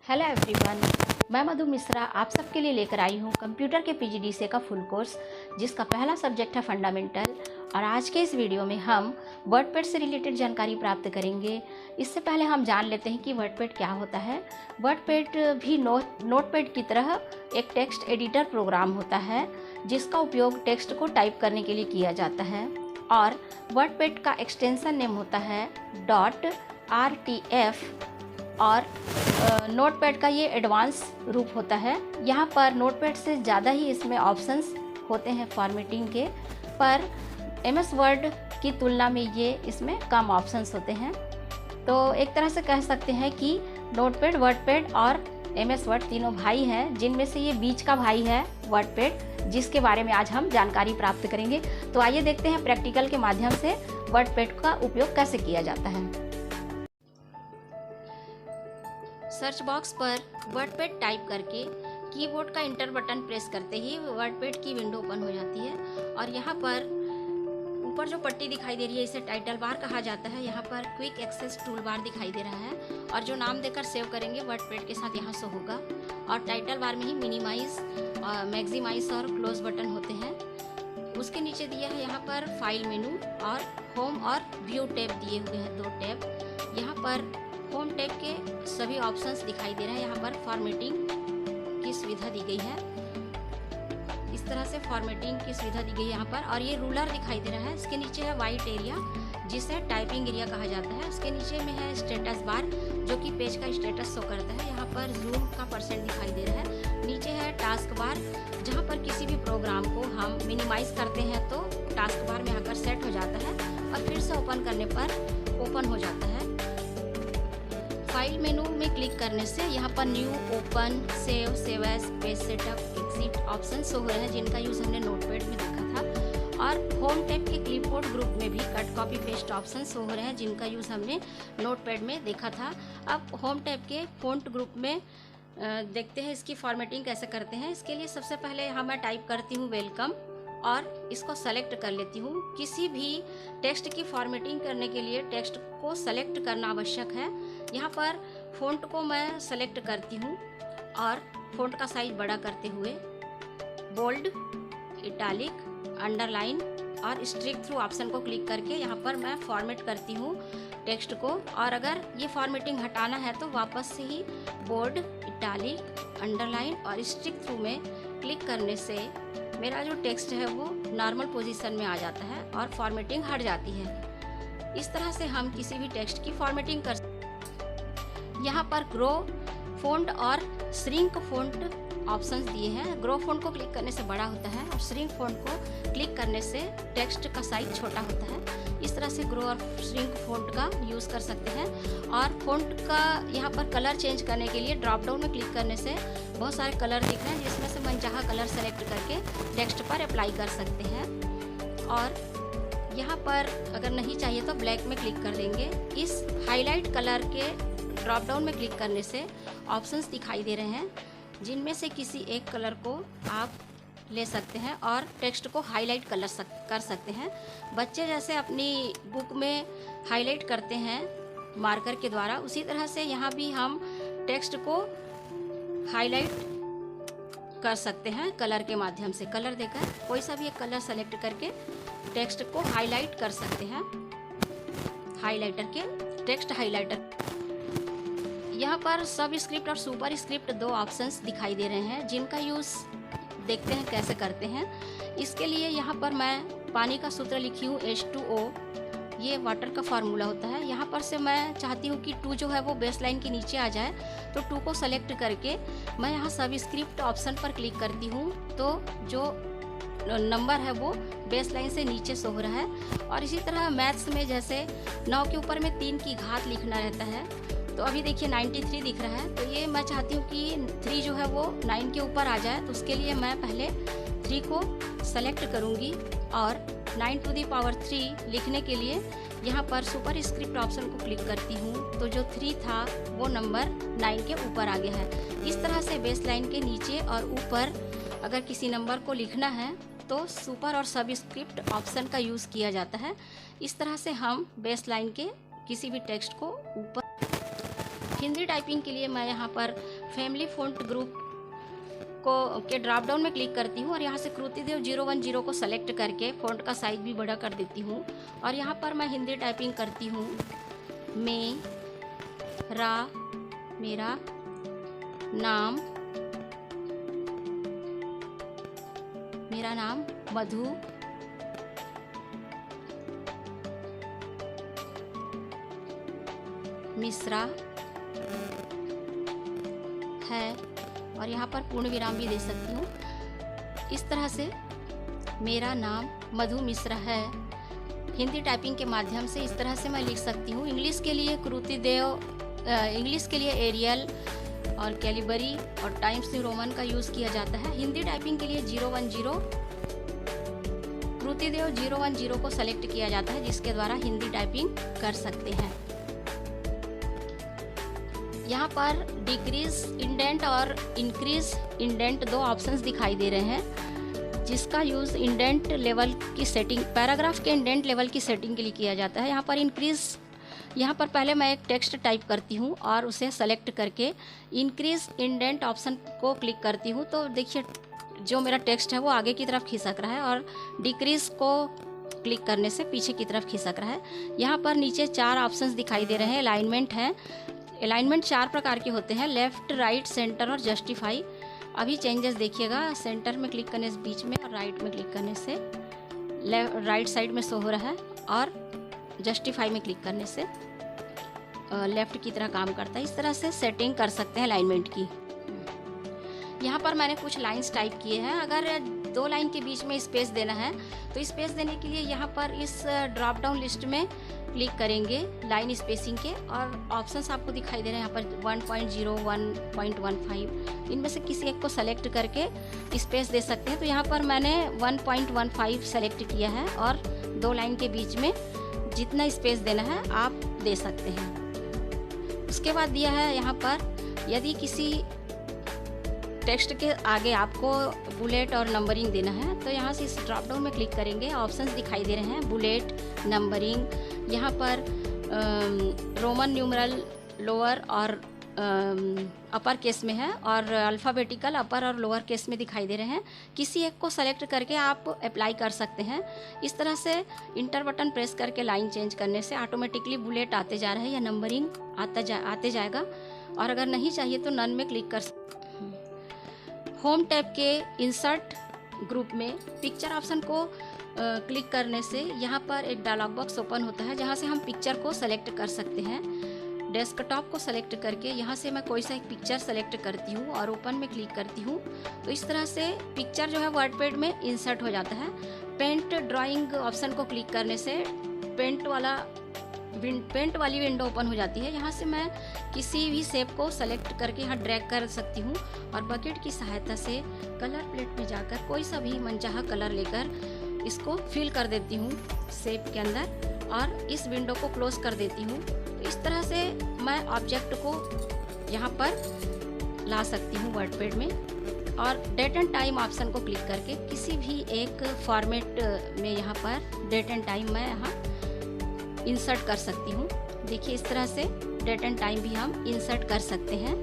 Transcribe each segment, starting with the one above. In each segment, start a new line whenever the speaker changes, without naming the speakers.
Hello everyone, मैं मधु मिश्रा आप सबके लिए लेकर आई हूँ कंप्यूटर के पीजीडीसीए का फुल कोर्स, जिसका पहला सब्जेक्ट है फंडामेंटल। और आज के इस वीडियो में हम वर्डपैड से रिलेटेड जानकारी प्राप्त करेंगे। इससे पहले हम जान लेते हैं कि वर्डपैड क्या होता है। वर्डपैड भी नोटपैड की तरह एक टेक्स्ट एडिटर प्रोग्राम होता है, जिसका उपयोग टेक्स्ट को टाइप करने के लिए किया जाता है। और वर्डपैड का एक्सटेंशन नेम होता है .rtf और नोटपैड का ये एडवांस रूप होता है। यहाँ पर नोटपैड से ज़्यादा ही इसमें ऑप्शंस होते हैं फॉर्मेटिंग के, पर MS वर्ड की तुलना में ये इसमें कम ऑप्शंस होते हैं। तो एक तरह से कह सकते हैं कि नोटपैड, वर्डपैड और MS वर्ड तीनों भाई हैं, जिनमें से ये बीच का भाई है वर्डपैड, जिसके बारे में आज हम जानकारी प्राप्त करेंगे। तो आइए देखते हैं प्रैक्टिकल के माध्यम से वर्डपैड का उपयोग कैसे किया जाता है। सर्च बॉक्स पर वर्डपैड टाइप करके कीबोर्ड का इंटर बटन प्रेस करते ही वर्डपैड की विंडो ओपन हो जाती है। और यहाँ पर ऊपर जो पट्टी दिखाई दे रही है, इसे टाइटल बार कहा जाता है। यहाँ पर क्विक एक्सेस टूल बार दिखाई दे रहा है, और जो नाम देकर सेव करेंगे वर्डपैड के साथ यहाँ शो होगा। और टाइटल बार में ही मिनिमाइज, मैक्सिमाइज और क्लोज बटन होते हैं। उसके नीचे दिया है यहाँ पर फाइल मेनू और होम और व्यू टैब दिए हुए हैं, 2 टैब। यहाँ पर होम टैब के सभी ऑप्शंस दिखाई दे रहे हैं। यहाँ पर फॉर्मेटिंग की सुविधा दी गई है, इस तरह से फॉर्मेटिंग की सुविधा दी गई है यहाँ पर। और ये रूलर दिखाई दे रहा है। इसके नीचे है वाइट एरिया, जिसे टाइपिंग एरिया कहा जाता है। उसके नीचे में है स्टेटस बार, जो कि पेज का स्टेटस शो करता है। यहाँ पर जूम का % दिखाई दे रहा है। नीचे है टास्क बार, जहाँ पर किसी भी प्रोग्राम को हम मिनिमाइज करते हैं तो टास्क बार में आकर सेट हो जाता है, और फिर से ओपन करने पर ओपन हो जाता है। फाइल मेनू में क्लिक करने से यहाँ पर new, open, save, save as, page setup, exit option show हो रहे हैं, जिनका यूज़ हमने नोटपैड में देखा था। और होम टैब के क्लिपबोर्ड ग्रुप में भी cut, copy, paste option show हो रहे हैं, जिनका यूज़ हमने नोटपैड में देखा था। अब होम टैब के फ़ॉन्ट ग्रुप में देखते हैं इसकी फॉर्मेटिंग कैसे करते हैं। इसके लिए सबसे पहले यहाँ मैं टाइप करती हूँ वेलकम, और इसको सेलेक्ट कर लेती हूँ। किसी भी टेक्स्ट की फॉर्मेटिंग करने के लिए टेक्स्ट को सेलेक्ट करना आवश्यक है। यहाँ पर फ़ॉन्ट को मैं सेलेक्ट करती हूँ, और फ़ॉन्ट का साइज बड़ा करते हुए बोल्ड, इटैलिक, अंडरलाइन और स्ट्रिक थ्रू ऑप्शन को क्लिक करके यहाँ पर मैं फॉर्मेट करती हूँ टेक्स्ट को। और अगर ये फॉर्मेटिंग हटाना है तो वापस से ही बोल्ड, इटैलिक, अंडरलाइन और स्ट्रिक थ्रू में क्लिक करने से मेरा जो टेक्स्ट है वो नॉर्मल पोजीशन में आ जाता है और फॉर्मेटिंग हट जाती है। इस तरह से हम किसी भी टेक्स्ट की फॉर्मेटिंग कर सकते हैं। यहाँ पर ग्रो फ़ॉन्ट और श्रिंक फ़ॉन्ट ऑप्शंस दिए हैं। ग्रो फ़ॉन्ट को क्लिक करने से बड़ा होता है, और श्रिंक फ़ॉन्ट को क्लिक करने से टेक्स्ट का साइज छोटा होता है। इस तरह से ग्रो और श्रिंक फ़ॉन्ट का यूज़ कर सकते हैं। और फ़ॉन्ट का यहाँ पर कलर चेंज करने के लिए ड्रॉप डाउन में क्लिक करने से बहुत सारे कलर दिख रहे हैं, जिसमें से मनचाहा कलर सेलेक्ट करके टेक्स्ट पर अप्लाई कर सकते हैं। और यहाँ पर अगर नहीं चाहिए तो ब्लैक में क्लिक कर देंगे। इस हाईलाइट कलर के ड्रॉप डाउन में क्लिक करने से ऑप्शंस दिखाई दे रहे हैं, जिनमें से किसी एक कलर को आप ले सकते हैं और टेक्स्ट को हाईलाइट कर सकते हैं। बच्चे जैसे अपनी बुक में हाईलाइट करते हैं मार्कर के द्वारा, उसी तरह से यहाँ भी हम टेक्स्ट को हाईलाइट कर सकते हैं कलर के माध्यम से। कलर देकर कोई सा भी एक कलर सेलेक्ट करके टेक्स्ट को हाईलाइट कर सकते हैं, हाईलाइटर के टेक्स्ट हाईलाइटर। यहाँ पर सब स्क्रिप्ट और सुपर स्क्रिप्ट 2 ऑप्शंस दिखाई दे रहे हैं, जिनका यूज़ देखते हैं कैसे करते हैं। इसके लिए यहाँ पर मैं पानी का सूत्र लिखी हूँ H2O, ये वाटर का फार्मूला होता है। यहाँ पर से मैं चाहती हूँ कि 2 जो है वो बेस लाइन के नीचे आ जाए, तो 2 को सेलेक्ट करके मैं यहाँ सब स्क्रिप्ट ऑप्शन पर क्लिक करती हूँ, तो जो नंबर है वो बेस लाइन से नीचे शो हो रहा है। और इसी तरह मैथ्स में जैसे 9 के ऊपर में 3 की घात लिखना रहता है, तो अभी देखिए 93 दिख रहा है, तो ये मैं चाहती हूँ कि 3 जो है वो 9 के ऊपर आ जाए। तो उसके लिए मैं पहले 3 को सेलेक्ट करूँगी, और 9 टू दी पावर 3 लिखने के लिए यहाँ पर सुपर स्क्रिप्ट ऑप्शन को क्लिक करती हूँ, तो जो 3 था वो नंबर 9 के ऊपर आ गया है। इस तरह से बेस लाइन के नीचे और ऊपर अगर किसी नंबर को लिखना है तो सुपर और सब स्क्रिप्ट ऑप्शन का यूज़ किया जाता है। इस तरह से हम बेस लाइन के किसी भी टेक्स्ट को ऊपर हिंदी टाइपिंग के लिए मैं यहाँ पर फैमिली फ़ॉन्ट ग्रुप के ड्रॉप डाउन में क्लिक करती हूँ और यहाँ से कृतिदेव 010 को सेलेक्ट करके फ़ॉन्ट का साइज भी बड़ा कर देती हूँ। और यहाँ पर मैं हिंदी टाइपिंग करती हूँ। मेरा नाम मधु मिश्रा है और यहाँ पर पूर्ण विराम भी दे सकती हूँ। इस तरह से मेरा नाम मधु मिश्रा है हिंदी टाइपिंग के माध्यम से इस तरह से मैं लिख सकती हूँ। इंग्लिश के लिए कृतिदेव, इंग्लिश के लिए एरियल और कैलिबरी और टाइम्स न्यू रोमन का यूज़ किया जाता है। हिंदी टाइपिंग के लिए 010 कृतिदेव 010 को सेलेक्ट किया जाता है, जिसके द्वारा हिंदी टाइपिंग कर सकते हैं। यहाँ पर डिक्रीज इंडेंट और इंक्रीज इंडेंट 2 ऑप्शंस दिखाई दे रहे हैं, जिसका यूज़ इंडेंट लेवल की सेटिंग, पैराग्राफ के इंडेंट लेवल की सेटिंग के लिए किया जाता है। यहाँ पर पहले मैं एक टेक्स्ट टाइप करती हूँ और उसे सेलेक्ट करके इंक्रीज इंडेंट ऑप्शन को क्लिक करती हूँ। तो देखिए जो मेरा टेक्स्ट है वो आगे की तरफ खिसक रहा है और डिक्रीज को क्लिक करने से पीछे की तरफ खिसक रहा है। यहाँ पर नीचे 4 ऑप्शंस दिखाई दे रहे हैं। अलाइनमेंट है। अलाइनमेंट 4 प्रकार के होते हैं, लेफ्ट, राइट, सेंटर और जस्टिफाई। अभी चेंजेस देखिएगा, सेंटर में क्लिक करने से बीच में और राइट में क्लिक करने से राइट साइड में शो हो रहा है और जस्टिफाई में क्लिक करने से लेफ्ट की तरह काम करता है। इस तरह से सेटिंग कर सकते हैं अलाइनमेंट की। यहाँ पर मैंने कुछ लाइंस टाइप किए हैं। अगर 2 लाइन के बीच में स्पेस देना है तो स्पेस देने के लिए यहाँ पर इस ड्रॉप डाउन लिस्ट में क्लिक करेंगे लाइन स्पेसिंग के और ऑप्शंस आपको दिखाई दे रहे हैं यहाँ पर 1.0, 1.15, इनमें से किसी एक को सेलेक्ट करके स्पेस दे सकते हैं। तो यहाँ पर मैंने 1.15 सेलेक्ट किया है और 2 लाइन के बीच में जितना स्पेस देना है आप दे सकते हैं। उसके बाद दिया है यहाँ पर यदि किसी टेक्स्ट के आगे आपको बुलेट और नंबरिंग देना है तो यहाँ से इस ड्रॉप डाउन में क्लिक करेंगे। ऑप्शंस दिखाई दे रहे हैं, बुलेट, नंबरिंग। यहाँ पर रोमन न्यूमरल लोअर और अपर केस में है और अल्फ़ाबेटिकल अपर और लोअर केस में दिखाई दे रहे हैं। किसी एक को सेलेक्ट करके आप अप्लाई कर सकते हैं। इस तरह से इंटर बटन प्रेस करके लाइन चेंज करने से ऑटोमेटिकली बुलेट आते जा रहे हैं या नंबरिंग आते जाएगा। और अगर नहीं चाहिए तो नन में क्लिक कर सकते हैं। होम टैब के इंसर्ट ग्रुप में पिक्चर ऑप्शन को क्लिक करने से यहाँ पर एक डायलॉग बॉक्स ओपन होता है, जहाँ से हम पिक्चर को सेलेक्ट कर सकते हैं। डेस्कटॉप को सेलेक्ट करके यहाँ से मैं कोई सा एक पिक्चर सेलेक्ट करती हूँ और ओपन में क्लिक करती हूँ तो इस तरह से पिक्चर जो है वर्डपैड में इंसर्ट हो जाता है। पेंट ड्राइंग ऑप्शन को क्लिक करने से पेंट वाली विंडो ओपन हो जाती है। यहाँ से मैं किसी भी शेप को सेलेक्ट करके यहाँ ड्रैग कर सकती हूँ और बकेट की सहायता से कलर प्लेट में जाकर कोई सा भी मनचाहा कलर लेकर इसको फिल कर देती हूँ शेप के अंदर और इस विंडो को क्लोज कर देती हूँ। तो इस तरह से मैं ऑब्जेक्ट को यहाँ पर ला सकती हूँ वर्डपैड में। और डेट एंड टाइम ऑप्शन को क्लिक करके किसी भी एक फॉर्मेट में यहाँ पर डेट एंड टाइम मैं यहाँ इंसर्ट कर सकती हूँ। देखिए इस तरह से डेट एंड टाइम भी हम इंसर्ट कर सकते हैं।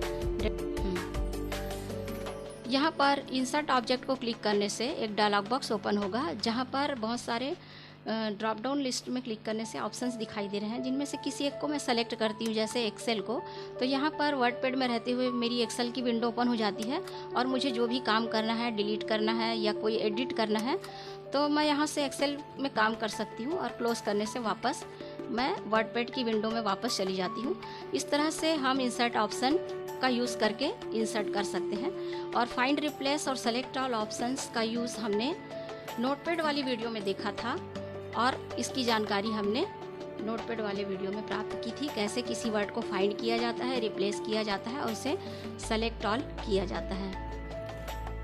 यहाँ पर इंसर्ट ऑब्जेक्ट को क्लिक करने से एक डायलॉग बॉक्स ओपन होगा, जहाँ पर बहुत सारे ड्रॉप डाउन लिस्ट में क्लिक करने से ऑप्शंस दिखाई दे रहे हैं, जिनमें से किसी एक को मैं सेलेक्ट करती हूँ, जैसे एक्सेल को। तो यहाँ पर वर्डपैड में रहते हुए मेरी एक्सेल की विंडो ओपन हो जाती है और मुझे जो भी काम करना है, डिलीट करना है या कोई एडिट करना है, तो मैं यहाँ से एक्सेल में काम कर सकती हूँ और क्लोज करने से वापस मैं वर्डपैड की विंडो में वापस चली जाती हूँ। इस तरह से हम इंसर्ट ऑप्शन का यूज़ करके इंसर्ट कर सकते हैं। और फाइंड, रिप्लेस और सेलेक्ट ऑल ऑप्शंस का यूज़ हमने नोटपैड वाली वीडियो में देखा था और इसकी जानकारी हमने नोटपैड वाले वीडियो में प्राप्त की थी। कैसे किसी वर्ड को फाइंड किया जाता है, रिप्लेस किया जाता है और उसे सेलेक्ट ऑल किया जाता है।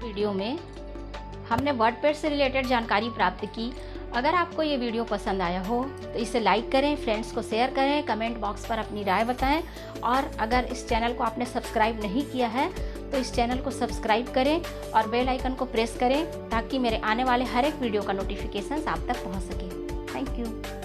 वीडियो में हमने वर्डपैड से रिलेटेड जानकारी प्राप्त की। अगर आपको ये वीडियो पसंद आया हो तो इसे लाइक करें, फ्रेंड्स को शेयर करें, कमेंट बॉक्स पर अपनी राय बताएं। और अगर इस चैनल को आपने सब्सक्राइब नहीं किया है तो इस चैनल को सब्सक्राइब करें और बेल आइकन को प्रेस करें ताकि मेरे आने वाले हर एक वीडियो का नोटिफिकेशन आप तक पहुंच सके। Thank you.